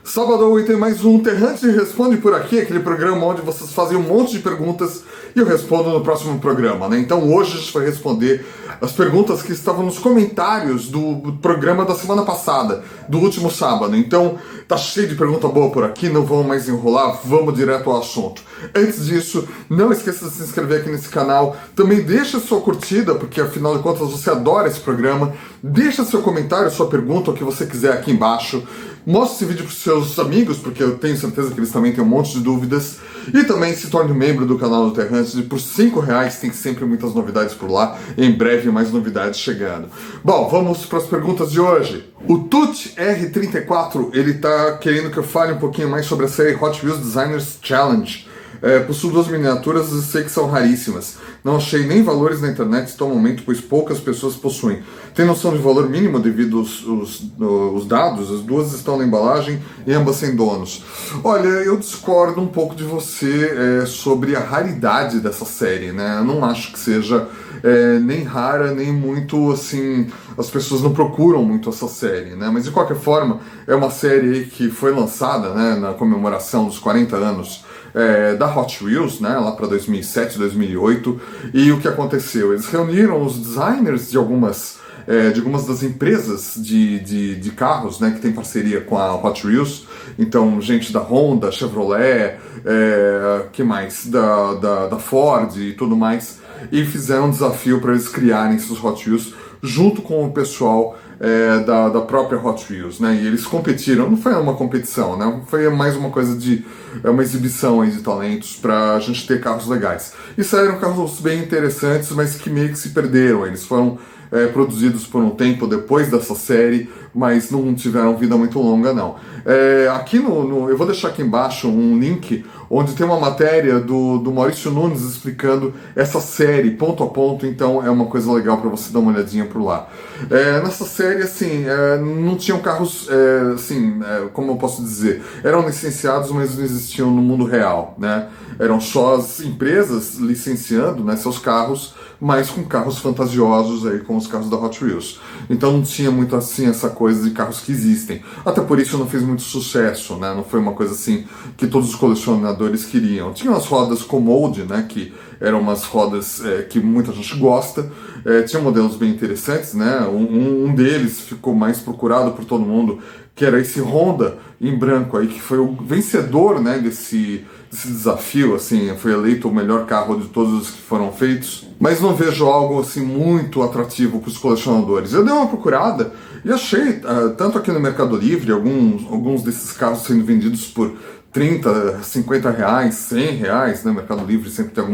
Sábado tem mais um Terrante Responde por aqui, aquele programa onde vocês fazem um monte de perguntas e eu respondo no próximo programa, né? Então hoje a gente vai responder as perguntas que estavam nos comentários do programa da semana passada, do último sábado. Então tá cheio de pergunta boa por aqui, não vamos mais enrolar, vamos direto ao assunto. Antes disso, não esqueça de se inscrever aqui nesse canal, também deixa sua curtida, porque afinal de contas você adora esse programa, deixa seu comentário, sua pergunta, o que você quiser aqui embaixo. Mostre esse vídeo para os seus amigos, porque eu tenho certeza que eles também têm um monte de dúvidas. E também se torne membro do canal do Terrante. Por R$5 tem sempre muitas novidades por lá. Em breve mais novidades chegando. Bom, vamos para as perguntas de hoje. O Tut R34, ele tá querendo que eu fale um pouquinho mais sobre a série Hot Wheels Designers Challenge. Possuo 2 miniaturas e sei que são raríssimas. Não achei nem valores na internet até o momento, pois poucas pessoas possuem. Tem noção de valor mínimo devido os dados? As 2 estão na embalagem e ambas sem donos. Olha, eu discordo um pouco de você sobre a raridade dessa série, né? Eu não acho que seja nem rara, nem muito, assim... As pessoas não procuram muito essa série, né? Mas de qualquer forma, é uma série que foi lançada, né, na comemoração dos 40 anos da Hot Wheels, né, lá para 2007, 2008, e o que aconteceu? Eles reuniram os designers de algumas das empresas de carros, né, que tem parceria com a Hot Wheels, então gente da Honda, Chevrolet, que mais? Da Ford e tudo mais, e fizeram um desafio para eles criarem esses Hot Wheels junto com o pessoal da própria Hot Wheels, né? E eles competiram, não foi uma competição, né? Foi mais uma coisa uma exibição aí de talentos pra gente ter carros legais. E saíram carros bem interessantes, mas que meio que se perderam. Eles foram produzidos por um tempo depois dessa série, mas não tiveram vida muito longa, não. Aqui eu vou deixar aqui embaixo um link onde tem uma matéria do Maurício Nunes explicando essa série ponto a ponto, então é uma coisa legal para você dar uma olhadinha por lá. Nessa série, assim, não tinham carros, como eu posso dizer, eram licenciados, mas não existiam no mundo real, né? Eram só as empresas licenciando, né, seus carros, mas com carros fantasiosos aí, com os carros da Hot Wheels. Então não tinha muito assim essa coisa de carros que existem. Até por isso não fez muito sucesso, né? Não foi uma coisa assim que todos os colecionadores queriam. Tinha as rodas Commode, né, que eram umas rodas que muita gente gosta. Tinha modelos bem interessantes, né? Um deles ficou mais procurado por todo mundo, que era esse Honda em branco aí, que foi o vencedor, né, desse desafio, assim, foi eleito o melhor carro de todos os que foram feitos, mas não vejo algo assim muito atrativo para os colecionadores. Eu dei uma procurada e achei, tanto aqui no Mercado Livre, alguns desses carros sendo vendidos por 30, 50 reais, 100 reais, né? Mercado Livre sempre tem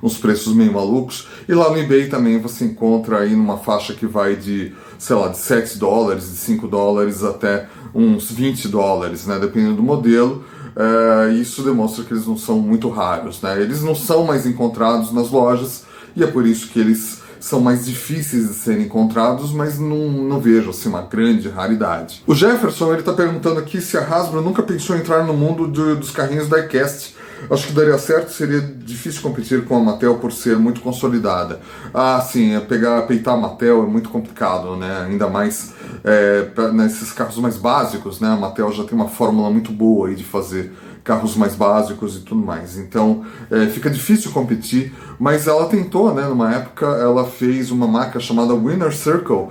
uns preços meio malucos, e lá no eBay também você encontra aí numa faixa que vai de, sei lá, de $7, de $5 até uns $20, né? Dependendo do modelo. Isso demonstra que eles não são muito raros, né? Eles não são mais encontrados nas lojas e é por isso que eles são mais difíceis de serem encontrados, mas não vejo assim uma grande raridade. O Jefferson, ele está perguntando aqui se a Hasbro nunca pensou em entrar no mundo dos carrinhos diecast. Acho que daria certo, seria difícil competir com a Mattel por ser muito consolidada. Sim, peitar a Mattel é muito complicado, né? Ainda mais nesses carros mais básicos, né? A Mattel já tem uma fórmula muito boa aí de fazer carros mais básicos e tudo mais. Então, fica difícil competir, mas ela tentou, né? Numa época, ela fez uma marca chamada Winner Circle,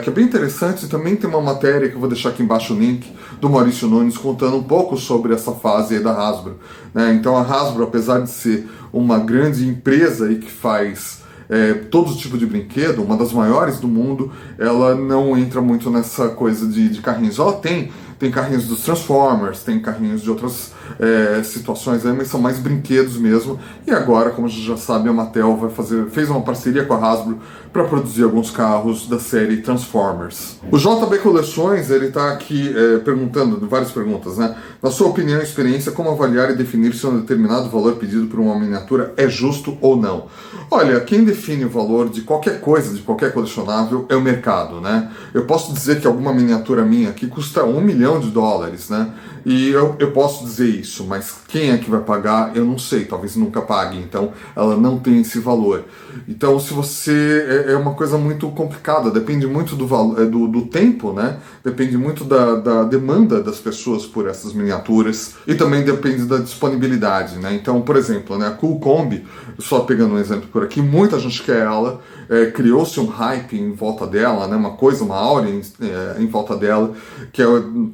que é bem interessante. Também tem uma matéria que eu vou deixar aqui embaixo o link, do Maurício Nunes, contando um pouco sobre essa fase aí da Hasbro, né? Então, a Hasbro, apesar de ser uma grande empresa aí que faz todo tipo de brinquedo, uma das maiores do mundo, ela não entra muito nessa coisa de carrinhos. Ela tem carrinhos dos Transformers, tem carrinhos de outras situações aí, mas são mais brinquedos mesmo. E agora, como a gente já sabe, a Mattel fez uma parceria com a Hasbro para produzir alguns carros da série Transformers. O JB Coleções, ele está aqui perguntando, várias perguntas, né? Na sua opinião e experiência, como avaliar e definir se um determinado valor pedido por uma miniatura é justo ou não? Olha, quem define o valor de qualquer coisa, de qualquer colecionável, é o mercado, né? Eu posso dizer que alguma miniatura minha aqui custa $1 milhão, né? E eu posso dizer isso, mas quem é que vai pagar? Eu não sei, talvez nunca pague, então ela não tem esse valor. Então, se você... É uma coisa muito complicada, depende muito do tempo, né? Depende muito da demanda das pessoas por essas miniaturas e também depende da disponibilidade, né? Então, por exemplo, né, a Coolcombi, só pegando um exemplo por aqui, muita gente quer ela, criou-se um hype em volta dela, né, uma áurea em volta dela, que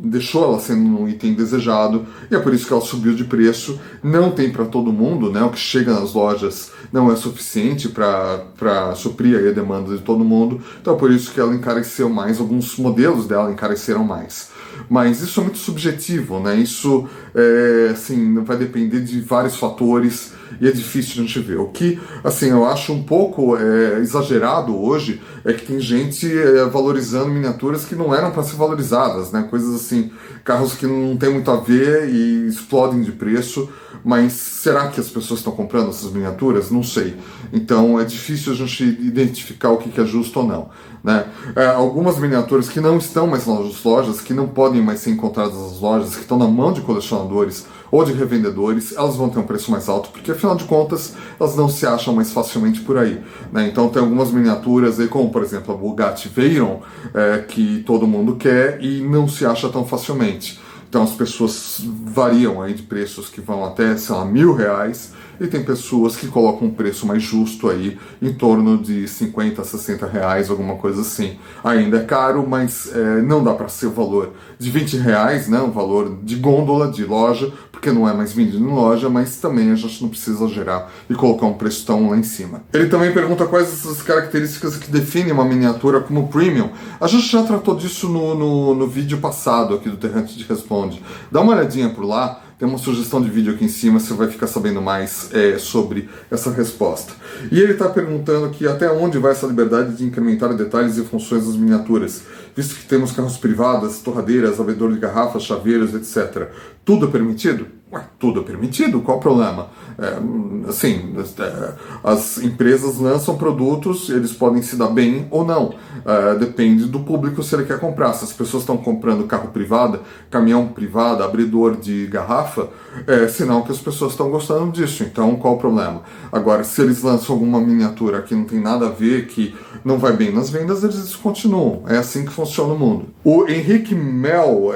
deixou ela sendo um item desejado, e é por isso que ela subiu de preço. Não tem para todo mundo, né, o que chega nas lojas não é suficiente para suprir aí a demanda de todo mundo, então é por isso que ela encareceu mais, alguns modelos dela encareceram mais. Mas isso é muito subjetivo, né? Isso assim, vai depender de vários fatores e é difícil a gente ver. O que, assim, eu acho um pouco exagerado hoje é que tem gente valorizando miniaturas que não eram para ser valorizadas, né? Coisas assim, carros que não tem muito a ver e explodem de preço. Mas será que as pessoas estão comprando essas miniaturas? Não sei. Então é difícil a gente identificar o que é justo ou não, né? Algumas miniaturas que não estão mais nas lojas, que não podem mais ser encontradas nas lojas, que estão na mão de colecionadores ou de revendedores, elas vão ter um preço mais alto, porque afinal de contas elas não se acham mais facilmente por aí, né? Então tem algumas miniaturas aí, como por exemplo a Bugatti Veyron, que todo mundo quer e não se acha tão facilmente. Então as pessoas variam aí de preços que vão até, sei lá, R$1.000, e tem pessoas que colocam um preço mais justo aí, em torno de 50, 60 reais, alguma coisa assim. Ainda é caro, mas não dá para ser o valor de 20 reais, né, um valor de gôndola, de loja, porque não é mais vendido em loja, mas também a gente não precisa exagerar e colocar um preço tão lá em cima. Ele também pergunta quais essas características que definem uma miniatura como premium. A gente já tratou disso no vídeo passado aqui do Terrante de Responde. Dá uma olhadinha por lá. Tem uma sugestão de vídeo aqui em cima, você vai ficar sabendo mais sobre essa resposta. E ele está perguntando aqui até onde vai essa liberdade de incrementar detalhes e funções das miniaturas, visto que temos carros privados, torradeiras, abridor de garrafas, chaveiros, etc. Tudo é permitido? Ué, tudo é permitido, qual o problema? As empresas lançam produtos, eles podem se dar bem ou não. Depende do público se ele quer comprar. Se as pessoas estão comprando carro privado, caminhão privado, abridor de garrafa, é sinal que as pessoas estão gostando disso. Então, qual o problema? Agora, se eles lançam alguma miniatura que não tem nada a ver, que não vai bem nas vendas, eles descontinuam. É assim que funciona o mundo. O Henrique Mel,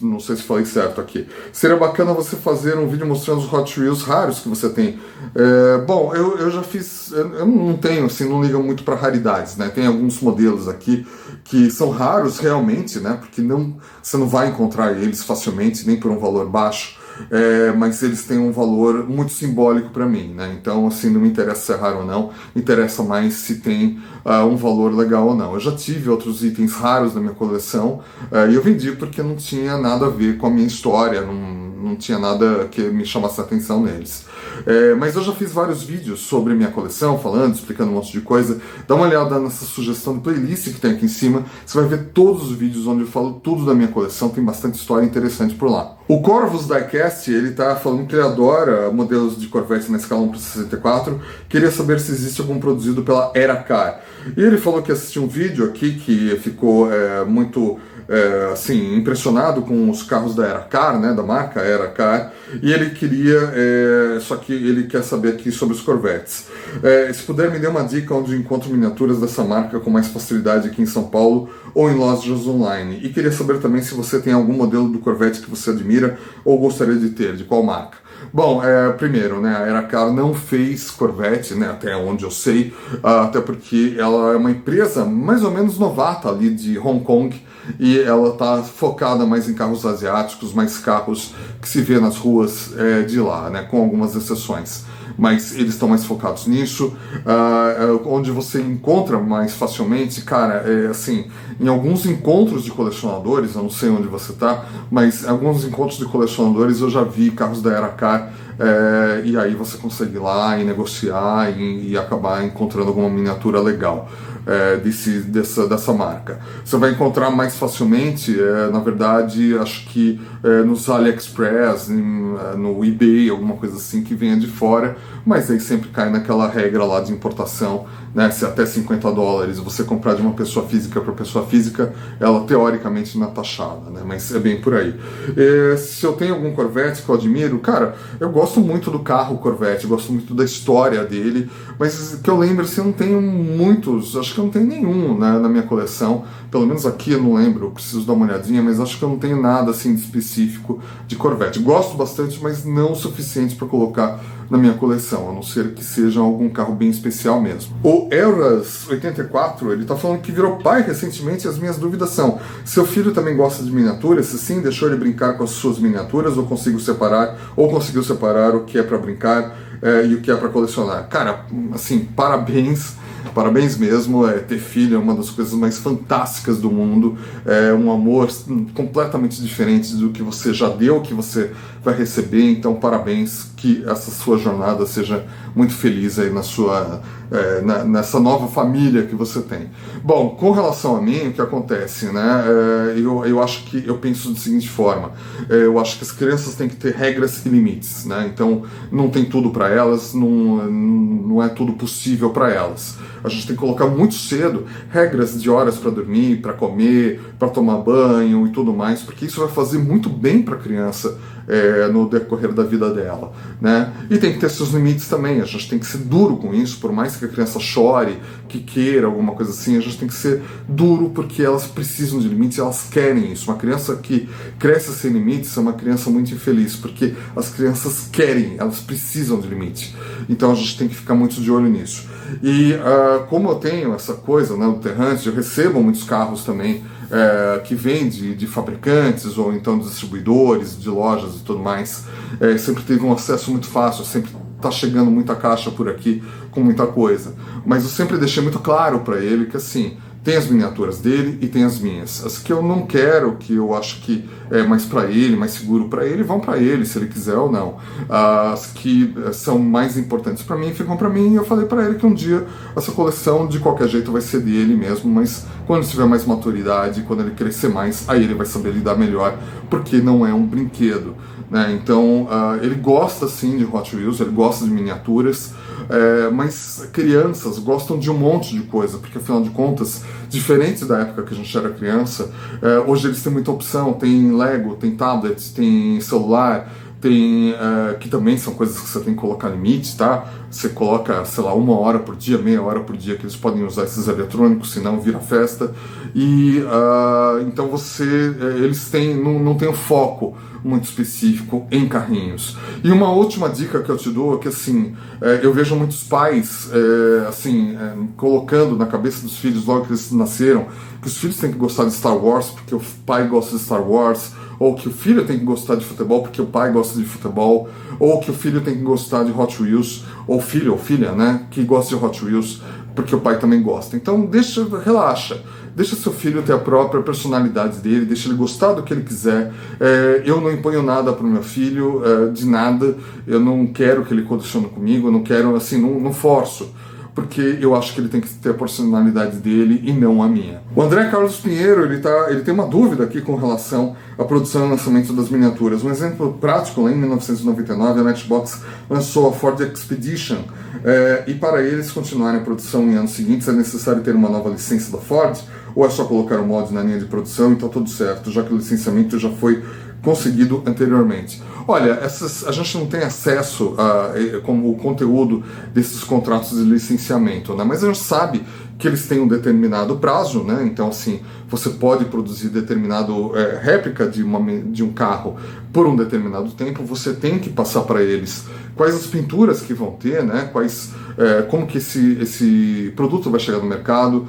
não sei se falei certo aqui, seria bacana você fazer um vídeo mostrando os Hot Wheels raros que você tem. Bom, eu já fiz, eu não tenho, assim, não ligo muito para raridades, né? Tem alguns modelos aqui que são raros realmente, né? Porque você não vai encontrar eles facilmente, nem por um valor baixo. Mas eles têm um valor muito simbólico para mim, né? Então, assim, não me interessa se é raro ou não, interessa mais se tem um valor legal ou não. Eu já tive outros itens raros na minha coleção e eu vendi porque não tinha nada a ver com a minha história, não tinha nada que me chamasse a atenção neles. Mas eu já fiz vários vídeos sobre minha coleção, falando, explicando um monte de coisa. Dá uma olhada nessa sugestão de playlist que tem aqui em cima, você vai ver todos os vídeos onde eu falo tudo da minha coleção, tem bastante história interessante por lá. O Corvus Diecast, ele tá falando que ele adora modelos de Corvette na escala 1/64, queria saber se existe algum produzido pela Eracar. E ele falou que assistiu um vídeo aqui que ficou muito assim, impressionado com os carros da Eracar, né, da marca Eracar, e ele queria, só que ele quer saber aqui sobre os Corvettes. Se puder me dê uma dica onde encontro miniaturas dessa marca com mais facilidade aqui em São Paulo ou em lojas online. E queria saber também se você tem algum modelo do Corvette que você admira ou gostaria de ter, de qual marca. Bom, primeiro, né, a Eracar não fez Corvette, né, até onde eu sei, até porque ela é uma empresa mais ou menos novata ali de Hong Kong, e ela está focada mais em carros asiáticos, mais carros que se vê nas ruas de lá, né, com algumas exceções. Mas eles estão mais focados nisso. Onde você encontra mais facilmente, cara, assim, em alguns encontros de colecionadores, eu não sei onde você está, mas em alguns encontros de colecionadores eu já vi carros da Eracar, e aí você consegue ir lá e negociar e acabar encontrando alguma miniatura legal dessa marca. Você vai encontrar mais facilmente, na verdade, acho que nos AliExpress, no eBay, alguma coisa assim que venha de fora, mas aí sempre cai naquela regra lá de importação né? Se até $50 você comprar de uma pessoa física para pessoa física, ela teoricamente não é taxada, né? Mas é bem por aí. Se eu tenho algum Corvette que eu admiro, cara, eu gosto muito do carro Corvette, gosto muito da história dele, mas que eu lembro, assim, eu não tenho muitos, acho que eu não tenho nenhum, né, na minha coleção, pelo menos aqui eu não lembro, eu preciso dar uma olhadinha, mas acho que eu não tenho nada assim de específico de Corvette. Gosto bastante, mas não o suficiente para colocar na minha coleção, a não ser que seja algum carro bem especial mesmo. O Eras84, ele tá falando que virou pai recentemente, e as minhas dúvidas são: seu filho também gosta de miniaturas? Se sim, deixou ele brincar com as suas miniaturas, ou conseguiu separar o que é para brincar e o que é para colecionar? Cara, assim, parabéns mesmo. Ter filho é uma das coisas mais fantásticas do mundo, é um amor completamente diferente do que você já deu, que você vai receber. Então parabéns, que essa sua jornada seja muito feliz aí nessa nova família que você tem. Bom, com relação a mim, o que acontece, né? Eu penso da seguinte forma: eu acho que as crianças têm que ter regras e limites, né? Então não tem tudo para elas, não é tudo possível para elas. A gente tem que colocar muito cedo regras de horas para dormir, para comer, para tomar banho e tudo mais, porque isso vai fazer muito bem para a criança no decorrer da vida dela, né? E tem que ter seus limites também. A gente tem que ser duro com isso, por mais que a criança chore, que queira alguma coisa assim, a gente tem que ser duro, porque elas precisam de limites, elas querem isso. Uma criança que cresce sem limites é uma criança muito infeliz, porque as crianças querem, elas precisam de limite. Então a gente tem que ficar muito de olho nisso. E como eu tenho essa coisa, né, do Terrante, eu recebo muitos carros também que vêm de fabricantes ou então de distribuidores, de lojas e tudo mais. Sempre teve um acesso muito fácil, sempre está chegando muita caixa por aqui com muita coisa. Mas eu sempre deixei muito claro para ele que, assim, tem as miniaturas dele e tem as minhas. As que eu não quero, que eu acho que é mais para ele, mais seguro para ele, vão para ele, se ele quiser ou não. As que são mais importantes para mim, ficam para mim. E eu falei para ele que um dia essa coleção, de qualquer jeito, vai ser dele mesmo, mas quando ele tiver mais maturidade, quando ele crescer mais, aí ele vai saber lidar melhor, porque não é um brinquedo, né? Então, ele gosta sim de Hot Wheels, ele gosta de miniaturas, mas crianças gostam de um monte de coisa, porque afinal de contas, diferente da época que a gente era criança, hoje eles têm muita opção. Tem Lego, tem tablet, tem celular, tem que também são coisas que você tem que colocar limite, tá? Você coloca, sei lá, 1 hora por dia, meia hora por dia que eles podem usar esses eletrônicos, senão vira festa. E então eles não têm um foco muito específico em carrinhos. E uma última dica que eu te dou é que, assim, eu vejo muitos pais colocando na cabeça dos filhos, logo que eles nasceram, que os filhos têm que gostar de Star Wars porque o pai gosta de Star Wars, ou que o filho tem que gostar de futebol porque o pai gosta de futebol, ou que o filho tem que gostar de Hot Wheels, ou filho ou filha, né, que gosta de Hot Wheels porque o pai também gosta. Então relaxa. Deixa seu filho ter a própria personalidade dele, deixa ele gostar do que ele quiser. Eu não imponho nada para o meu filho, de nada. Eu não quero que ele colecione comigo, eu não quero, assim, não forço, porque eu acho que ele tem que ter a personalidade dele e não a minha. O André Carlos Pinheiro, ele tem uma dúvida aqui com relação à produção e lançamento das miniaturas. Um exemplo prático: lá em 1999 a Matchbox lançou a Ford Expedition, e para eles continuarem a produção em anos seguintes é necessário ter uma nova licença da Ford, ou é só colocar o mod na linha de produção e está tudo certo, já que o licenciamento já foi conseguido anteriormente? Olha, a gente não tem acesso como o conteúdo desses contratos de licenciamento, né? Mas a gente sabe que eles têm um determinado prazo, né? Então, assim, você pode produzir determinado réplica de um carro por um determinado tempo. Você tem que passar para eles quais as pinturas que vão ter, né? Como que esse produto vai chegar no mercado,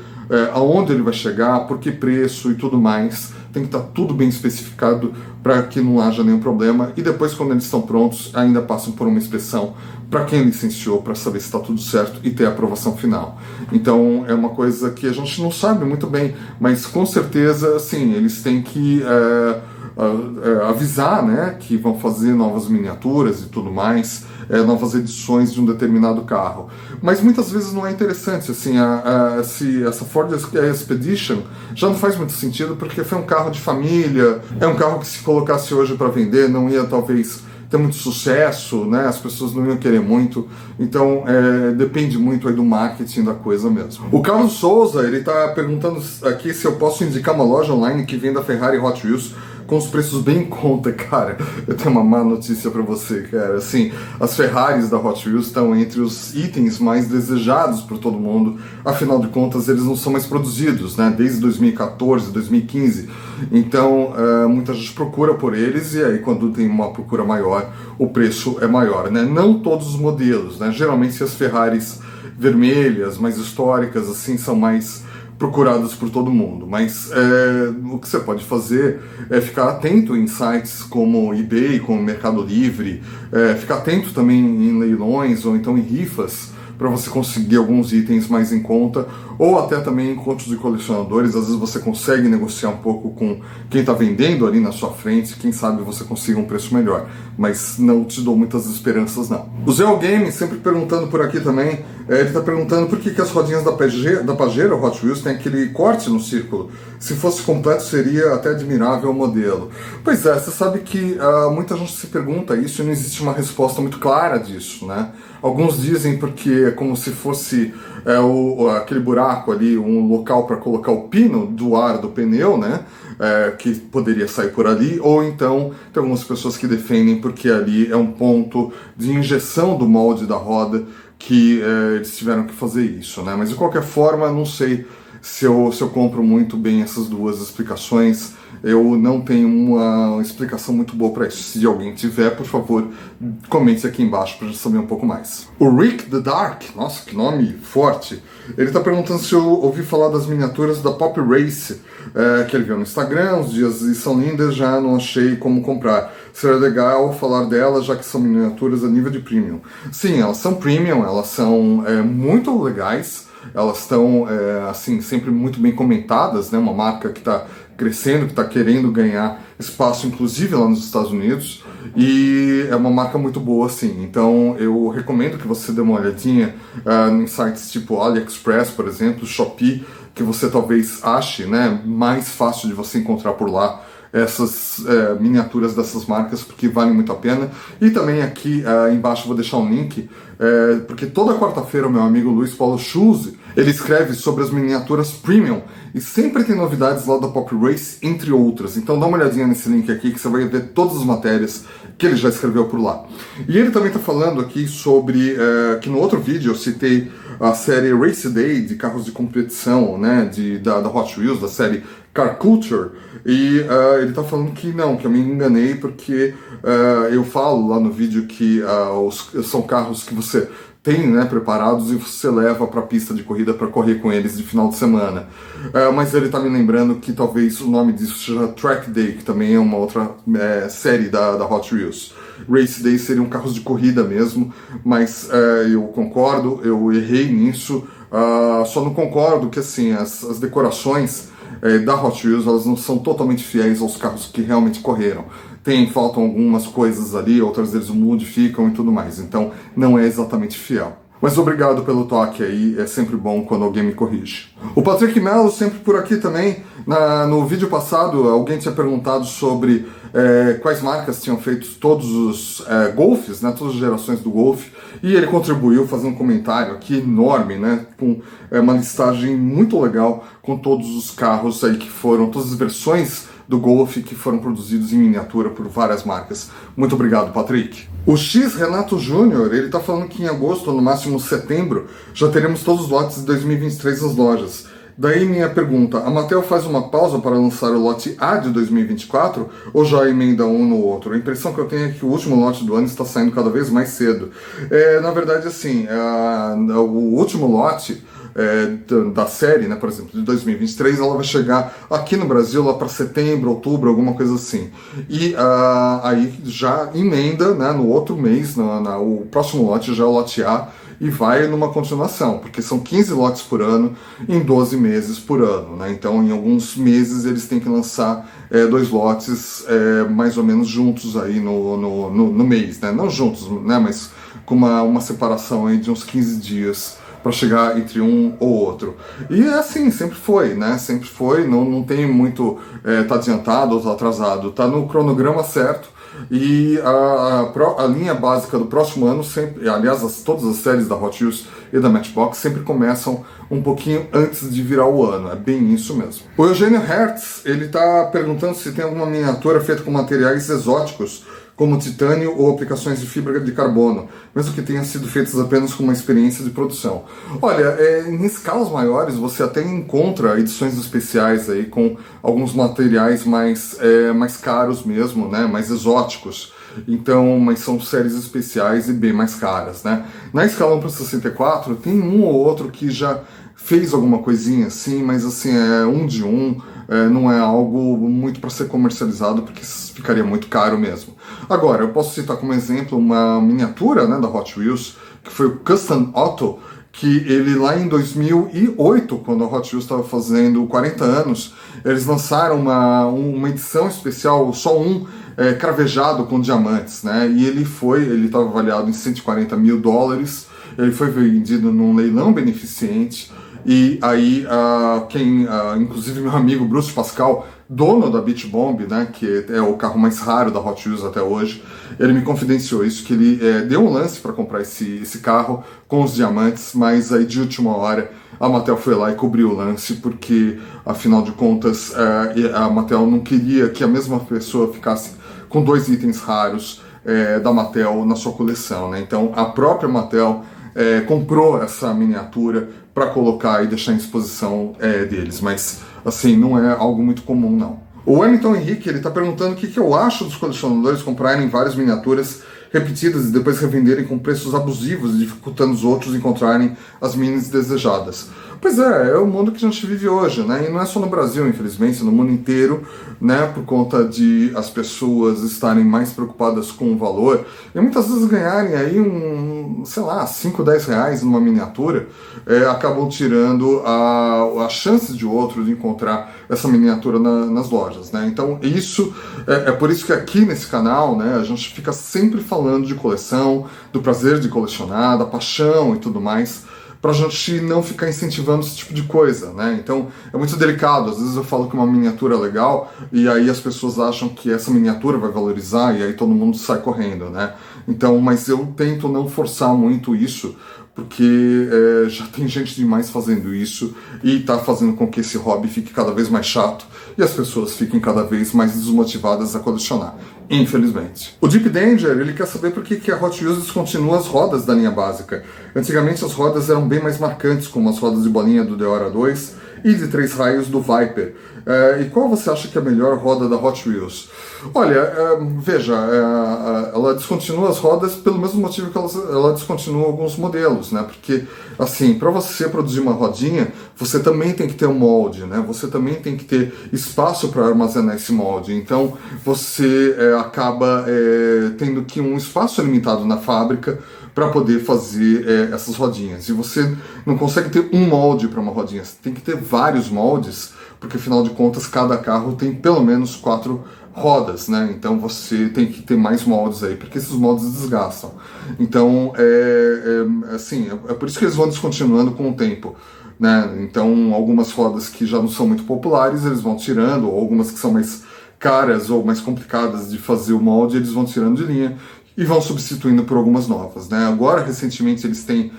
aonde ele vai chegar, por que preço e tudo mais. Tem que estar tudo bem especificado para que não haja nenhum problema. E depois, quando eles estão prontos, ainda passam por uma inspeção para quem licenciou, para saber se está tudo certo e ter a aprovação final. Então é uma coisa que a gente não sabe muito bem, mas com certeza, sim, eles têm que avisar, né, que vão fazer novas miniaturas e tudo mais, novas edições de um determinado carro. Mas muitas vezes não é interessante, assim, se essa Ford Expedition já não faz muito sentido, porque foi um carro de família, é um carro que, se colocasse hoje para vender, não ia talvez ter muito sucesso, né? As pessoas não iam querer muito, então depende muito aí do marketing da coisa mesmo. O Carlos Souza, ele tá perguntando aqui se eu posso indicar uma loja online que venda Ferrari Hot Wheels com os preços bem em conta. Cara, eu tenho uma má notícia pra você, cara. Assim, as Ferraris da Hot Wheels estão entre os itens mais desejados por todo mundo. Afinal de contas, eles não são mais produzidos, né? Desde 2014, 2015. Então, muita gente procura por eles e aí quando tem uma procura maior, o preço é maior, né? Não todos os modelos, né? Geralmente as Ferraris vermelhas, mais históricas, assim, são mais procurados por todo mundo, mas o que você pode fazer é ficar atento em sites como eBay, como Mercado Livre, ficar atento também em leilões ou então em rifas para você conseguir alguns itens mais em conta, ou até também encontros de colecionadores. Às vezes você consegue negociar um pouco com quem está vendendo ali na sua frente, quem sabe você consiga um preço melhor, mas não te dou muitas esperanças não. O Zé Game sempre perguntando por aqui também, ele está perguntando por que as rodinhas da Pajero Hot Wheels tem aquele corte no círculo. Se fosse completo seria até admirável o modelo. Pois é, você sabe que muita gente se pergunta isso e não existe uma resposta muito clara disso, né? Alguns dizem porque é como se fosse aquele buraco ali, um local para colocar o pino do ar do pneu, né? Que poderia sair por ali, ou então tem algumas pessoas que defendem porque ali é um ponto de injeção do molde da roda que eles tiveram que fazer isso, né? Mas de qualquer forma, não sei se eu compro muito bem essas duas explicações. Eu não tenho uma explicação muito boa para isso. Se alguém tiver, por favor, comente aqui embaixo para a gente saber um pouco mais. O Rick the Dark, nossa, que nome forte. Ele está perguntando se eu ouvi falar das miniaturas da Pop Race, que ele viu no Instagram, os dias e são lindas, já não achei como comprar. Seria legal falar delas, já que são miniaturas a nível de premium. Sim, elas são premium, elas são muito legais. Elas estão, assim, sempre muito bem comentadas, né? Uma marca que está crescendo, que está querendo ganhar espaço, inclusive lá nos Estados Unidos, e é uma marca muito boa, assim. Então, eu recomendo que você dê uma olhadinha em sites tipo AliExpress, por exemplo, Shopee, que você talvez ache, né, mais fácil de você encontrar por lá essas miniaturas dessas marcas, porque vale muito a pena. E também aqui embaixo vou deixar um link, porque toda quarta-feira o meu amigo Luiz Paulo Schulze, ele escreve sobre as miniaturas premium, e sempre tem novidades lá da Pop Race, entre outras. Então dá uma olhadinha nesse link aqui, que você vai ver todas as matérias que ele já escreveu por lá. E ele também está falando aqui sobre, que no outro vídeo eu citei a série Race Day, de carros de competição, né, da Hot Wheels, da série Car Culture, e ele está falando que não, que eu me enganei, porque eu falo lá no vídeo que são carros que você tem, né, preparados e você leva para a pista de corrida para correr com eles de final de semana. Mas ele está me lembrando que talvez o nome disso seja Track Day, que também é uma outra série da Hot Wheels. Race Day seriam carros de corrida mesmo, mas eu concordo, eu errei nisso. Só não concordo que assim, as decorações da Hot Wheels, elas não são totalmente fiéis aos carros que realmente correram. Faltam algumas coisas ali, outras eles modificam e tudo mais, então não é exatamente fiel. Mas obrigado pelo toque aí, é sempre bom quando alguém me corrige. O Patrick Mello sempre por aqui também. No vídeo passado alguém tinha perguntado sobre quais marcas tinham feito todos os Golfs, né, todas as gerações do Golf, e ele contribuiu fazendo um comentário aqui enorme, né, com uma listagem muito legal com todos os carros aí que foram, todas as versões do Golf que foram produzidos em miniatura por várias marcas. Muito obrigado, Patrick. O X Renato Júnior, ele tá falando que em agosto, ou no máximo setembro, já teremos todos os lotes de 2023 nas lojas. Daí minha pergunta, a Mattel faz uma pausa para lançar o lote A de 2024 ou já emenda um no outro? A impressão que eu tenho é que o último lote do ano está saindo cada vez mais cedo. Na verdade, assim, o último lote da série, né, por exemplo, de 2023, ela vai chegar aqui no Brasil lá para setembro, outubro, alguma coisa assim. E aí já emenda, né, no outro mês, o próximo lote já é o lote A, e vai numa continuação, porque são 15 lotes por ano em 12 meses por ano, né? Então em alguns meses eles têm que lançar 2 lotes mais ou menos juntos aí no mês, né? Não juntos, né? Mas com uma separação aí de uns 15 dias para chegar entre um ou outro. E é assim, sempre foi, né? Sempre foi, não tem muito, tá adiantado ou tá atrasado, tá no cronograma certo. E a linha básica do próximo ano sempre, aliás, todas as séries da Hot Wheels e da Matchbox sempre começam um pouquinho antes de virar o ano, é bem isso mesmo. O Eugênio Hertz, ele tá perguntando se tem alguma miniatura feita com materiais exóticos, como titânio ou aplicações de fibra de carbono, mesmo que tenham sido feitas apenas com uma experiência de produção. Olha, em escalas maiores você até encontra edições especiais aí com alguns materiais mais caros mesmo, né, mais exóticos. Então, mas são séries especiais e bem mais caras, né? Na escala 1/64 tem um ou outro que já fez alguma coisinha assim, mas assim, é um de um, não é algo muito para ser comercializado, porque ficaria muito caro mesmo. Agora, eu posso citar como exemplo uma miniatura, né, da Hot Wheels, que foi o Custom Auto, que ele lá em 2008, quando a Hot Wheels estava fazendo 40 anos, eles lançaram uma edição especial, só cravejado com diamantes, né? E ele estava avaliado em $140 mil, ele foi vendido num leilão beneficente, e aí inclusive meu amigo Bruce Pascal, dono da Beach Bomb, né, que é o carro mais raro da Hot Wheels até hoje, ele me confidenciou isso, que ele deu um lance para comprar esse carro com os diamantes, mas aí de última hora a Mattel foi lá e cobriu o lance, porque afinal de contas a Mattel não queria que a mesma pessoa ficasse com 2 itens raros da Mattel na sua coleção, né? Então a própria Mattel comprou essa miniatura para colocar e deixar em exposição deles, mas assim, não é algo muito comum não. O Wellington Henrique, ele está perguntando o que eu acho dos colecionadores comprarem várias miniaturas repetidas e depois revenderem com preços abusivos, dificultando os outros encontrarem as minis desejadas. Pois é o mundo que a gente vive hoje, né? E não é só no Brasil, infelizmente, no mundo inteiro, né? Por conta de as pessoas estarem mais preocupadas com o valor e muitas vezes ganharem aí $5, $10 numa miniatura, acabam tirando a chance de outro de encontrar essa miniatura nas lojas, né? Então isso é por isso que aqui nesse canal, né, a gente fica sempre falando de coleção, do prazer de colecionar, da paixão e tudo mais, pra gente não ficar incentivando esse tipo de coisa, né? Então é muito delicado, às vezes eu falo que uma miniatura é legal e aí as pessoas acham que essa miniatura vai valorizar e aí todo mundo sai correndo, né? Então, mas eu tento não forçar muito isso, porque já tem gente demais fazendo isso e tá fazendo com que esse hobby fique cada vez mais chato e as pessoas fiquem cada vez mais desmotivadas a colecionar, infelizmente. O Deep Danger, ele quer saber por que a Hot Wheels descontinua as rodas da linha básica. Antigamente as rodas eram bem mais marcantes, como as rodas de bolinha do Deora 2 e de 3 raios do Viper. E qual você acha que é a melhor roda da Hot Wheels? Olha, veja, ela descontinua as rodas pelo mesmo motivo que ela descontinua alguns modelos, né? Porque, assim, para você produzir uma rodinha, você também tem que ter um molde, né? Você também tem que ter espaço para armazenar esse molde. Então, você acaba tendo que um espaço limitado na fábrica para poder fazer essas rodinhas. E você não consegue ter um molde para uma rodinha, você tem que ter vários moldes, porque afinal de contas cada carro tem pelo menos 4 rodas, né? Então você tem que ter mais moldes aí, porque esses moldes desgastam. Então assim, é por isso que eles vão descontinuando com o tempo, né? Então algumas rodas que já não são muito populares eles vão tirando, ou algumas que são mais caras ou mais complicadas de fazer o molde eles vão tirando de linha e vão substituindo por algumas novas, né? Agora, recentemente, eles têm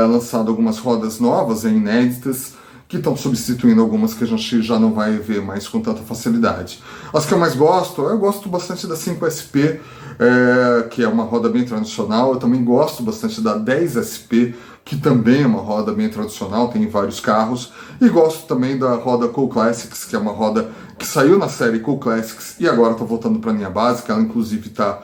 lançado algumas rodas novas, inéditas, que estão substituindo algumas que a gente já não vai ver mais com tanta facilidade. As que eu mais gosto, eu gosto bastante da 5SP, que é uma roda bem tradicional. Eu também gosto bastante da 10SP, que também é uma roda bem tradicional, tem vários carros. E gosto também da roda Cool Classics, que é uma roda que saiu na série Cool Classics e agora está voltando para a linha básica. Ela inclusive está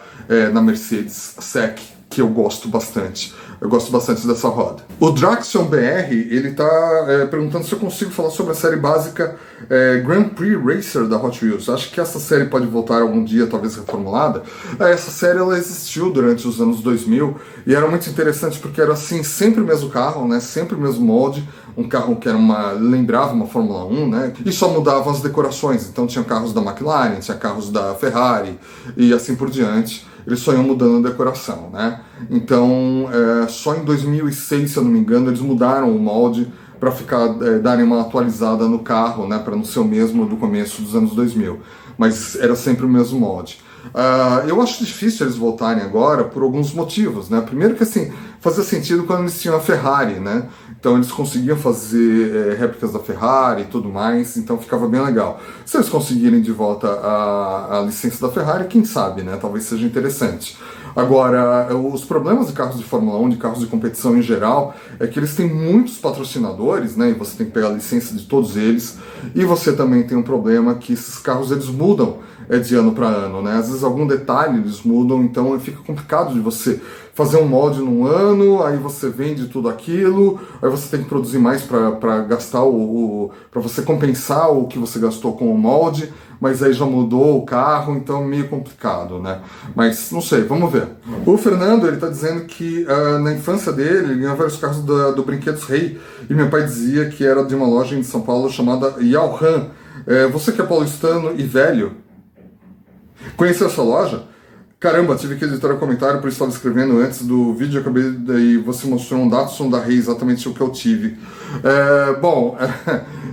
na Mercedes SEC, que eu gosto bastante. Eu gosto bastante dessa roda. O Draxion BR, ele tá perguntando se eu consigo falar sobre a série básica Grand Prix Racer da Hot Wheels. Acho que essa série pode voltar algum dia, talvez reformulada. Essa série ela existiu durante os anos 2000 e era muito interessante porque era assim, sempre o mesmo carro, né? Sempre o mesmo molde, um carro que lembrava uma Fórmula 1, né? E só mudavam as decorações. Então tinha carros da McLaren, tinha carros da Ferrari e assim por diante. Eles só iam mudando a decoração, né? Então, só em 2006, se eu não me engano, eles mudaram o molde para darem uma atualizada no carro, né? Para não ser o mesmo do começo dos anos 2000. Mas era sempre o mesmo molde. Eu acho difícil eles voltarem agora por alguns motivos, né? Primeiro que, assim, fazia sentido quando eles tinham a Ferrari, né? Então eles conseguiam fazer réplicas da Ferrari e tudo mais, então ficava bem legal. Se eles conseguirem de volta a licença da Ferrari, quem sabe, né? Talvez seja interessante. Agora, os problemas de carros de Fórmula 1, de carros de competição em geral, é que eles têm muitos patrocinadores, né? E você tem que pegar a licença de todos eles. E você também tem um problema que esses carros eles mudam de ano para ano, né? Às vezes algum detalhe eles mudam, então fica complicado de você fazer um molde num ano, aí você vende tudo aquilo, aí você tem que produzir mais para gastar para você compensar o que você gastou com o molde, mas aí já mudou o carro, então é meio complicado, né? Mas não sei, vamos ver. O Fernando, ele tá dizendo que na infância dele, ele ganhou vários carros do Brinquedos Rei, e meu pai dizia que era de uma loja em São Paulo chamada Yalhan. Você que é paulistano e velho, conheceu essa loja? Caramba, tive que editar o comentário, por isso estava escrevendo antes do vídeo, acabei daí você mostrou um Datsun da Rei, exatamente o que eu tive.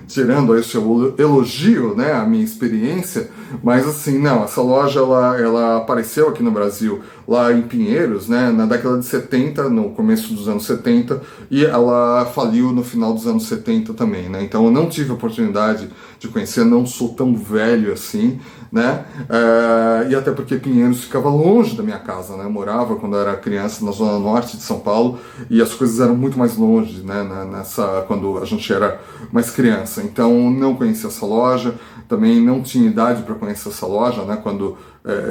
Tirando esse elogio, né, a minha experiência, mas assim, não, essa loja ela apareceu aqui no Brasil, lá em Pinheiros, né, na década de 70, no começo dos anos 70, e ela faliu no final dos anos 70 também, né, então eu não tive a oportunidade de conhecer, não sou tão velho assim, né, e até porque Pinheiros ficava longe da minha casa, né, eu morava quando eu era criança na zona norte de São Paulo, e as coisas eram muito mais longe, né, quando a gente era mais criança, então não conhecia essa loja, também não tinha idade para conhecer essa loja, né, quando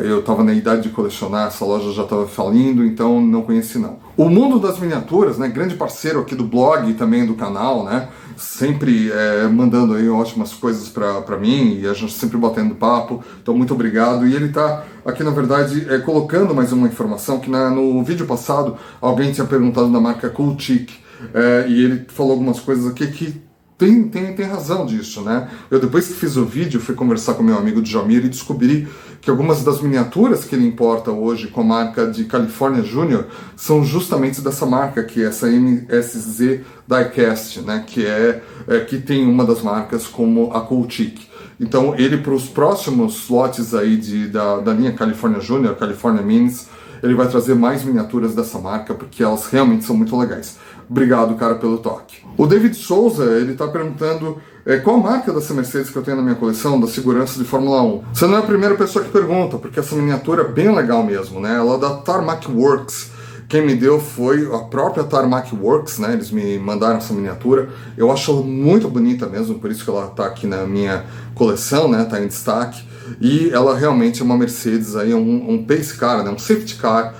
eu estava na idade de colecionar, essa loja já estava falindo, então não conheci não. O Mundo das Miniaturas, né, grande parceiro aqui do blog e também do canal, né, sempre mandando aí ótimas coisas para mim e a gente sempre batendo papo, então muito obrigado. E ele está aqui, na verdade, colocando mais uma informação que no vídeo passado alguém tinha perguntado da marca Coolchic e ele falou algumas coisas aqui que tem razão disso, né? Eu depois que fiz o vídeo fui conversar com meu amigo Djamir e descobri que algumas das miniaturas que ele importa hoje com a marca de California Junior são justamente dessa marca, que é essa MSZ Diecast, né? Que tem uma das marcas como a Coolchic. Então ele, para os próximos lotes aí da linha California Junior, California Minis, ele vai trazer mais miniaturas dessa marca, porque elas realmente são muito legais. Obrigado, cara, pelo toque. O David Souza, ele tá perguntando qual marca dessa Mercedes que eu tenho na minha coleção, da segurança de Fórmula 1. Você não é a primeira pessoa que pergunta, porque essa miniatura é bem legal mesmo, né? Ela é da Tarmac Works. Quem me deu foi a própria Tarmac Works, né? Eles me mandaram essa miniatura. Eu acho ela muito bonita mesmo, por isso que ela tá aqui na minha coleção, né? Tá em destaque. E ela realmente é uma Mercedes aí, um pace car, né? Um safety car.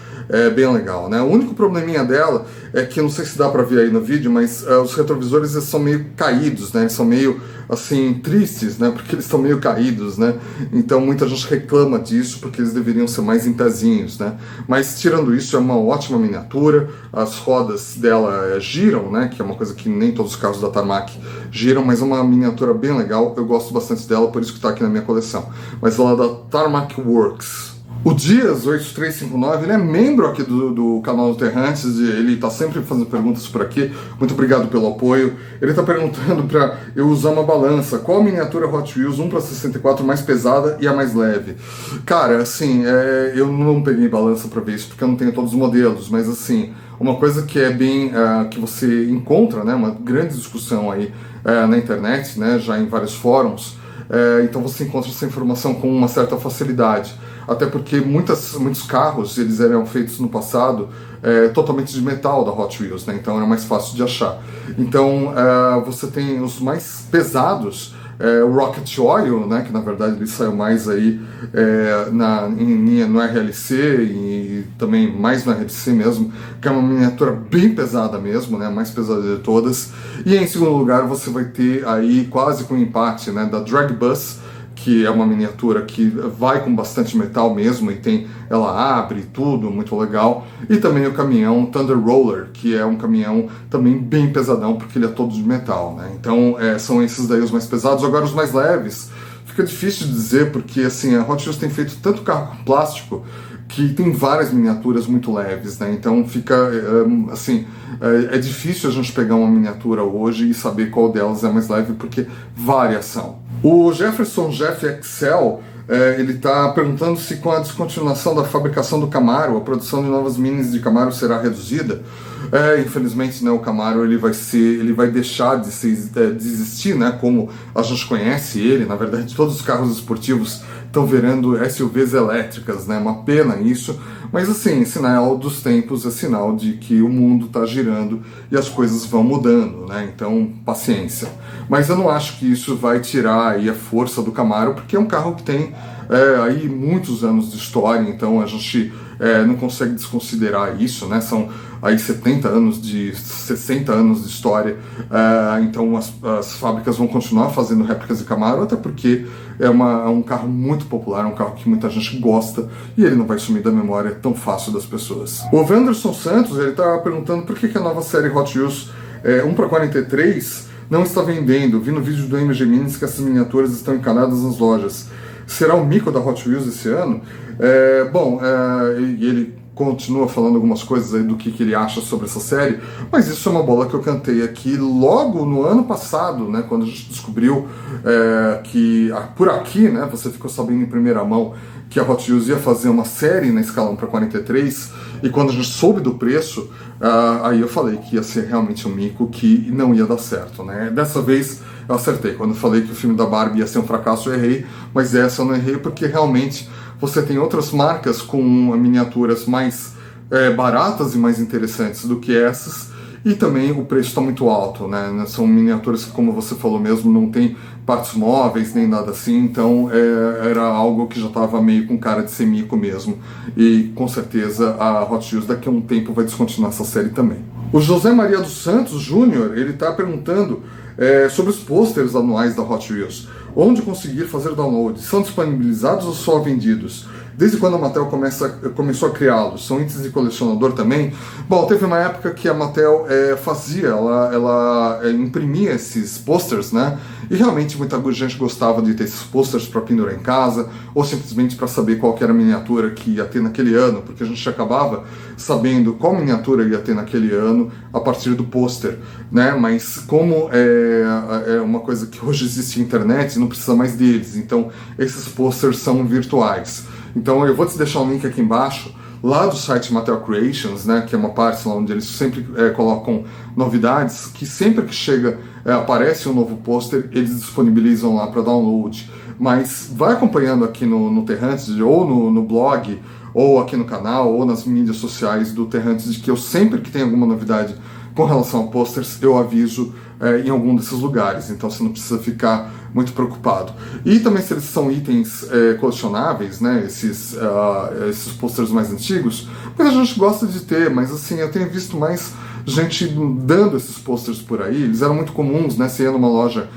Bem legal, né? O único probleminha dela é que, não sei se dá pra ver aí no vídeo, mas os retrovisores eles são meio caídos, né? Eles são meio, assim, tristes, né? Porque eles estão meio caídos, né? Então muita gente reclama disso, porque eles deveriam ser mais em pezinhos, né? Mas tirando isso, é uma ótima miniatura, as rodas dela giram, né? Que é uma coisa que nem todos os carros da Tarmac giram, mas é uma miniatura bem legal, eu gosto bastante dela, por isso que tá aqui na minha coleção. Mas ela é da Tarmac Works. O Dias8359, ele é membro aqui do canal do Terrantes, ele está sempre fazendo perguntas por aqui, muito obrigado pelo apoio. Ele está perguntando para eu usar uma balança, qual a miniatura Hot Wheels 1/64 mais pesada e a mais leve? Cara, assim, eu não peguei balança para ver isso, porque eu não tenho todos os modelos, mas assim, uma coisa que é bem, que você encontra, né, uma grande discussão aí na internet, né, já em vários fóruns, então você encontra essa informação com uma certa facilidade. Até porque muitos carros eles eram feitos no passado totalmente de metal da Hot Wheels, né? Então era mais fácil de achar. Então você tem os mais pesados, o Rocket Oil, né? Que na verdade ele saiu mais aí no RLC e também mais no RLC mesmo, que é uma miniatura bem pesada mesmo, né? A mais pesada de todas. E em segundo lugar você vai ter aí quase com empate, né? Da Drag Bus, que é uma miniatura que vai com bastante metal mesmo, e ela abre tudo, muito legal. E também o caminhão Thunder Roller, que é um caminhão também bem pesadão, porque ele é todo de metal, né? Então são esses daí os mais pesados. Agora os mais leves, fica difícil de dizer, porque assim, a Hot Wheels tem feito tanto carro com plástico que tem várias miniaturas muito leves, né? Então fica, assim, é difícil a gente pegar uma miniatura hoje e saber qual delas é mais leve, porque várias são. O Jefferson Jeff Excel, ele está perguntando se com a descontinuação da fabricação do Camaro, a produção de novas minis de Camaro será reduzida. Infelizmente, né, o Camaro ele vai deixar de existir, né, como a gente conhece ele. Na verdade, todos os carros esportivos estão virando SUVs elétricas, né? Uma pena isso, mas assim, sinal dos tempos, é sinal de que o mundo está girando e as coisas vão mudando, né? Então, paciência. Mas eu não acho que isso vai tirar aí a força do Camaro, porque é um carro que tem aí muitos anos de história, então a gente não consegue desconsiderar isso, né? São aí 60 anos de história, então as fábricas vão continuar fazendo réplicas de Camaro, até porque é um carro muito popular, é um carro que muita gente gosta, e ele não vai sumir da memória tão fácil das pessoas. O Wanderson Santos, ele está perguntando por que a nova série Hot Wheels 1/43 não está vendendo. Vi no vídeo do MG Minis que essas miniaturas estão encanadas nas lojas. Será o mico da Hot Wheels esse ano? E ele continua falando algumas coisas aí do que ele acha sobre essa série, mas isso é uma bola que eu cantei aqui logo no ano passado, né, quando a gente descobriu que por aqui, né, você ficou sabendo em primeira mão que a Hot Wheels ia fazer uma série na escala 1/43, e quando a gente soube do preço, aí eu falei que ia ser realmente um mico, que não ia dar certo, né? Dessa vez eu acertei. Quando eu falei que o filme da Barbie ia ser um fracasso, eu errei, mas essa eu não errei, porque realmente você tem outras marcas com miniaturas mais baratas e mais interessantes do que essas, e também o preço está muito alto, né? São miniaturas que, como você falou mesmo, não tem partes móveis nem nada assim, então era algo que já estava meio com cara de ser mico mesmo, e com certeza a Hot Wheels daqui a um tempo vai descontinuar essa série também. O José Maria dos Santos Júnior, ele está perguntando sobre os pôsteres anuais da Hot Wheels. Onde conseguir fazer download? São disponibilizados ou só vendidos? Desde quando a Mattel começou a criá-los? São itens de colecionador também? Bom, teve uma época que a Mattel ela imprimia esses posters, né? E realmente muita gente gostava de ter esses posters para pendurar em casa, ou simplesmente para saber qual que era a miniatura que ia ter naquele ano, porque a gente acabava sabendo qual miniatura ia ter naquele ano a partir do pôster, né? Mas como é uma coisa que hoje existe na internet, não precisa mais deles, então esses posters são virtuais. Então eu vou te deixar um link aqui embaixo, lá do site Mattel Creations, né, que é uma parte lá onde eles sempre colocam novidades, que sempre que chega, aparece um novo pôster, eles disponibilizam lá para download. Mas vai acompanhando aqui no Terrantes, ou no blog, ou aqui no canal, ou nas mídias sociais do Terrantes, de que eu sempre que tem alguma novidade com relação a posters, eu aviso em algum desses lugares, então você não precisa ficar muito preocupado. E também se eles são itens colecionáveis, né, esses posters mais antigos, mas a gente gosta de ter, mas assim, eu tenho visto mais gente dando esses posters por aí. Eles eram muito comuns, né, você ia numa loja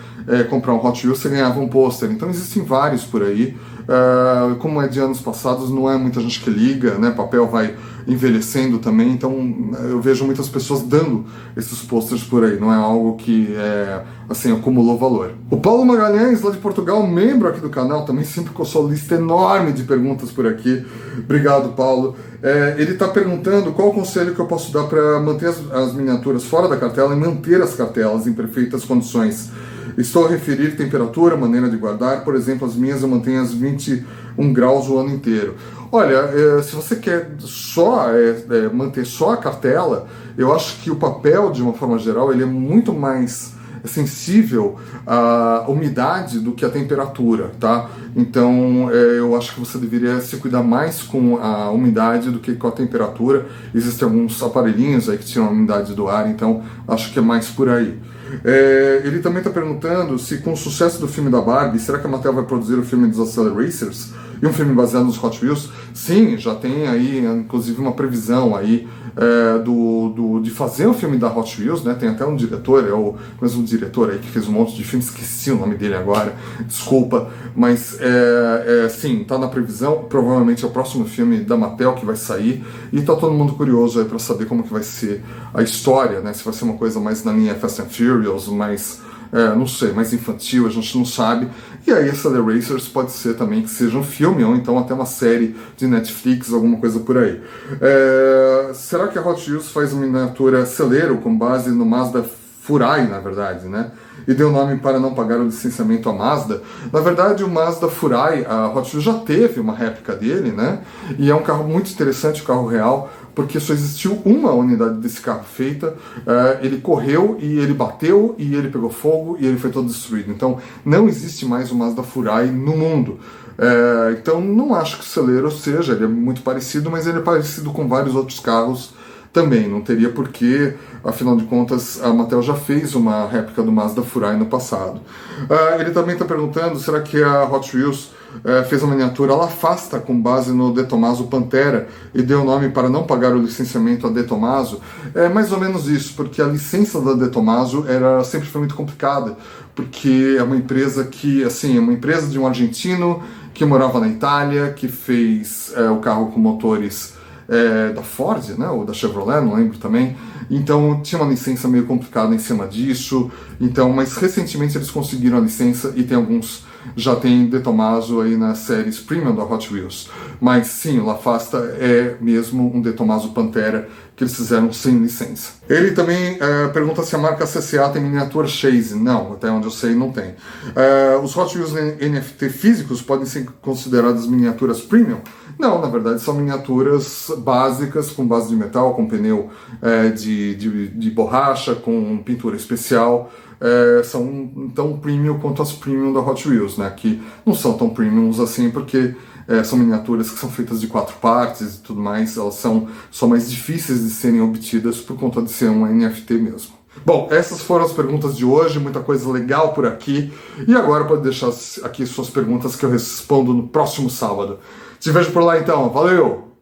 comprar um Hot Wheels, você ganhava um pôster, então existem vários por aí. Como é de anos passados, não é muita gente que liga, né, papel vai envelhecendo também, então eu vejo muitas pessoas dando esses posters por aí, não é algo que assim, acumulou valor. O Paulo Magalhães, lá de Portugal, membro aqui do canal, também sempre com a sua lista enorme de perguntas por aqui. Obrigado, Paulo. Ele está perguntando qual o conselho que eu posso dar para manter as miniaturas fora da cartela e manter as cartelas em perfeitas condições. Estou a referir temperatura, maneira de guardar. Por exemplo, as minhas eu mantenho às 21 graus o ano inteiro. Olha, se você quer só manter só a cartela, eu acho que o papel, de uma forma geral, ele é muito mais sensível à umidade do que à temperatura, tá? Então eu acho que você deveria se cuidar mais com a umidade do que com a temperatura. Existem alguns aparelhinhos aí que tiram a umidade do ar, então acho que é mais por aí. Ele também está perguntando se, com o sucesso do filme da Barbie, será que a Mattel vai produzir o filme dos Acceleracers? e um filme baseado nos Hot Wheels, sim, já tem aí, inclusive, uma previsão aí de fazer um filme da Hot Wheels, né? Tem até um diretor, é o mesmo diretor aí que fez um monte de filme, esqueci o nome dele agora, desculpa, mas sim, tá na previsão, provavelmente é o próximo filme da Mattel que vai sair, e tá todo mundo curioso aí pra saber como que vai ser a história, né? Se vai ser uma coisa mais na linha Fast and Furious, mais não sei, mais infantil, a gente não sabe. E aí Acceleracers pode ser também que seja um filme, ou então até uma série de Netflix, alguma coisa por aí. Será que a Hot Wheels faz uma miniatura Celero com base no Mazda Furai, na verdade, né? E deu nome para não pagar o licenciamento à Mazda. Na verdade, o Mazda Furai, a Hot Wheels já teve uma réplica dele, né? E é um carro muito interessante, o carro real, porque só existiu uma unidade desse carro feita, ele correu e ele bateu e ele pegou fogo e ele foi todo destruído. Então não existe mais o Mazda Furai no mundo. Então não acho que o Celero seja, ele é muito parecido, mas ele é parecido com vários outros carros também, não teria porquê, afinal de contas a Mattel já fez uma réplica do Mazda Furai no passado. Ele também está perguntando, será que a Hot Wheels fez a miniatura La Fasta com base no De Tomaso Pantera e deu o nome para não pagar o licenciamento a De Tomaso? É mais ou menos isso, porque a licença da De Tomaso sempre foi muito complicada, porque é uma empresa que, assim, é uma empresa de um argentino que morava na Itália, que fez o carro com motores da Ford, né, ou da Chevrolet, não lembro também. Então tinha uma licença meio complicada em cima disso. Então, mas recentemente eles conseguiram a licença e tem alguns já tem De Tomaso aí nas séries Premium da Hot Wheels. Mas sim, o La Fasta é mesmo um De Tomaso Pantera que eles fizeram sem licença. Ele também pergunta se a marca CCA tem miniatura Chase. Não, até onde eu sei não tem. Os Hot Wheels NFT físicos podem ser consideradas miniaturas Premium? Não, na verdade são miniaturas básicas, com base de metal, com pneu de borracha, com pintura especial. São tão premium quanto as premium da Hot Wheels, né? Que não são tão premiums assim, porque são miniaturas que são feitas de 4 partes e tudo mais, elas são mais difíceis de serem obtidas por conta de ser um NFT mesmo. Bom, essas foram as perguntas de hoje, muita coisa legal por aqui, e agora pode deixar aqui suas perguntas que eu respondo no próximo sábado. Te vejo por lá então, valeu!